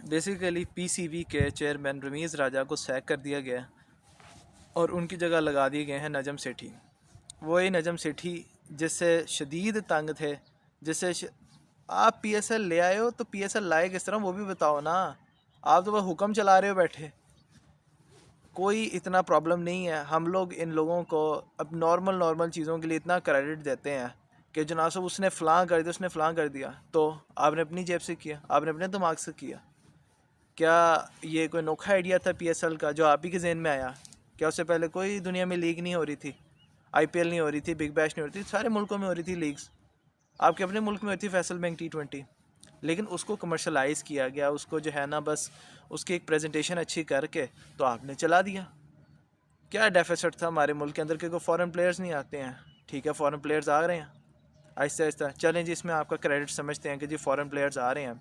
Basically PCB के chairman Ramiz राजा को sac कर दिया गया और उनकी जगह लगा दिए गए हैं नजम सेठी। वही नजम सेठी जिससे शदीद तंग थे, जिससे आप पीएसएल ले आए हो तो पीएसएल लाए किस तरह वो भी बताओ ना। आप तो बस हुक्म चला रहे हो बैठे। कोई इतना प्रॉब्लम नहीं है। हम लोग इन लोगों को अब नॉर्मल चीज़ों के लिए इतना क्रेडिट देते हैं कि जनाब साहब उसने फ़लाँ कर दिया, उसने फ़लाँ कर दिया। तो आपने अपनी जेब से किया, आपने अपने दिमाग से किया। क्या ये कोई नोखा आइडिया था पीएसएल का जो आप ही के जहन में आया? क्या उससे पहले कोई दुनिया में लीग नहीं हो रही थी? आईपीएल नहीं हो रही थी, बिग बैश नहीं हो रही थी, सारे मुल्कों में हो रही थी लीग्स। आपके अपने मुल्क में होती फैसल बैंक T20, लेकिन उसको कमर्शलाइज़ किया गया। उसको जो है ना बस उसकी एक प्रेजेंटेशन अच्छी करके तो आपने चला दिया। क्या डेफिसिट था हमारे मुल्क के अंदर कि कोई फॉरेन प्लेयर्स नहीं आते हैं? ठीक है, फॉरेन प्लेयर्स आ रहे हैं आहिस्ता आहिस्ता, चलें जी, इसमें आपका क्रेडिट समझते हैं कि जी फॉरेन प्लेयर्स आ रहे हैं।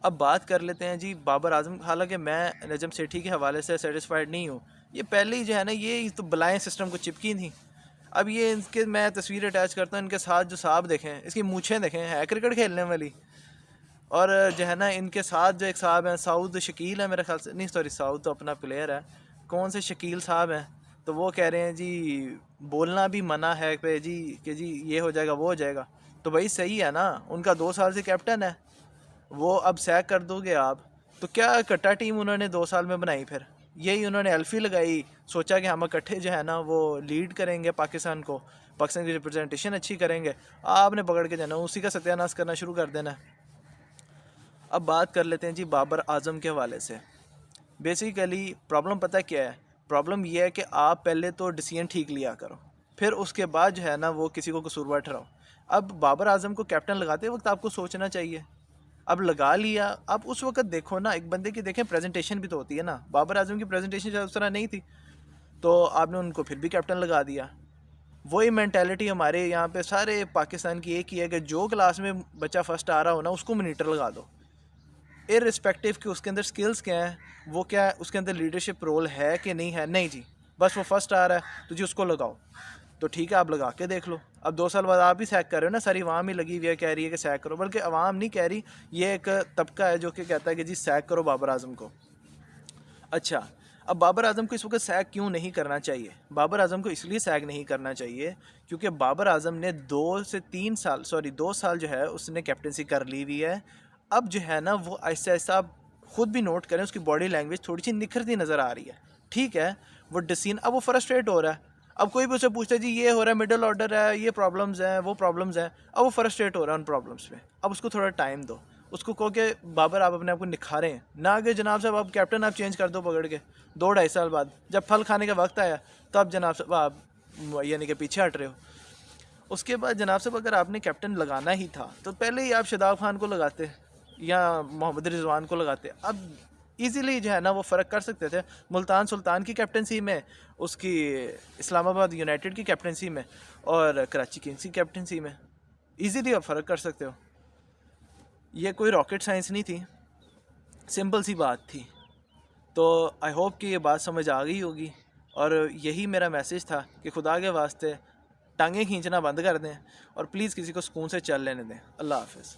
अब बात कर लेते हैं जी बाबर आजम। हालांकि मैं नजम सेठी के हवाले से सेटिस्फाइड नहीं हूँ। ये पहले ही जो है ना ये तो बलाएँ सिस्टम को चिपकी थी। अब ये इनके मैं तस्वीर अटैच करता हूँ, इनके साथ जो साहब देखें, इसकी मूछें देखें, है क्रिकेट खेलने वाली। और जो है ना इनके साथ जो एक साहब हैं, साउद शकील है मेरे ख्याल से, नहीं सॉरी साउद तो अपना प्लेयर है, कौन से शकील साहब हैं, तो वो कह रहे हैं जी बोलना भी मना है पे जी कि जी ये हो जाएगा वो हो जाएगा। तो भाई सही है ना, उनका 2 साल से कैप्टन है वो, अब सैक कर दोगे आप? तो क्या कट्टा टीम उन्होंने 2 साल में बनाई? फिर यही उन्होंने एल्फी लगाई, सोचा कि हम इकट्ठे जो है ना वो लीड करेंगे पाकिस्तान को, पाकिस्तान की रिप्रेजेंटेशन अच्छी करेंगे। आपने पकड़ के जाना उसी का सत्यानाश करना शुरू कर देना है। अब बात कर लेते हैं जी बाबर आजम के हवाले से। बेसिकली प्रॉब्लम पता क्या है? प्रॉब्लम यह है कि आप पहले तो डिसीजन ठीक लिया करो, फिर उसके बाद जो है ना वो किसी को कसूरवार ठहराओ। अब बाबर आजम को कैप्टन लगाते वक्त आपको सोचना चाहिए। अब लगा लिया, अब उस वक्त देखो ना, एक बंदे की देखें प्रेजेंटेशन भी तो होती है ना। बाबर आजम की प्रेजेंटेशन उस तरह नहीं थी, तो आपने उनको फिर भी कैप्टन लगा दिया। वही मैंटेलिटी हमारे यहाँ पे सारे पाकिस्तान की एक ही है कि जो क्लास में बच्चा फर्स्ट आ रहा हो ना उसको मॉनिटर लगा दो, इररिस्पेक्टिव कि उसके अंदर स्किल्स क्या हैं, वो क्या है, उसके अंदर लीडरशिप रोल है कि नहीं है। नहीं जी, बस वो फर्स्ट आ रहा है तो जी उसको लगाओ। तो ठीक है, आप लगा के देख लो। अब 2 साल बाद आप ही सैक कर रहे हो ना, सारी आवाम ही लगी हुई है कह रही है कि सैक करो, बल्कि आवाम नहीं कह रही, ये एक तबका है जो कि कहता है कि जी सैक करो बाबर आजम को। अच्छा, अब बाबर आजम को इस वक्त सैक क्यों नहीं करना चाहिए? बाबर आजम को इसलिए सैक नहीं करना चाहिए क्योंकि बाबर आजम ने 2 साल जो है उसने कैप्टनसी कर ली हुई है। अब जो है ना वो ऐसा ऐसा, आप खुद भी नोट करें, उसकी बॉडी लैंग्वेज थोड़ी सी निखरती नज़र आ रही है। ठीक है, वो डिसीन, अब वो फ्रस्ट्रेट हो रहा है। अब कोई भी उससे पूछता है जी ये हो रहा है, मिडल ऑर्डर है, ये प्रॉब्लम्स हैं, वो प्रॉब्लम्स हैं, अब वो फ्रस्ट्रेट हो रहा है उन प्रॉब्लम्स में। अब उसको थोड़ा टाइम दो, उसको कहो कि बाबर आप अपने आप को निखारें ना, कि जनाब साहब आप कैप्टन आप चेंज कर दो पकड़ के 2-2.5 साल बाद, जब फल खाने का वक्त आया तब जनाब साहब आप यानी कि पीछे हट रहे हो। उसके बाद जनाब साहब अगर आपने कैप्टन लगाना ही था तो पहले ही आप शादाब खान को लगाते या मोहम्मद रिजवान को लगाते। अब इजीली जो है ना वो फ़र्क कर सकते थे। मुल्तान सुल्तान की कैप्टनसी में, उसकी इस्लामाबाद यूनाइटेड की कैप्टनसी में और कराची किंग्स की कैप्टनसी में इजीली आप फ़र्क कर सकते हो। ये कोई रॉकेट साइंस नहीं थी, सिंपल सी बात थी। तो आई होप कि ये बात समझ आ गई होगी, और यही मेरा मैसेज था कि खुदा के वास्ते टांगें खींचना बंद कर दें और प्लीज़ किसी को सुकून से चल लेने दें। अल्लाह हाफ़िज़।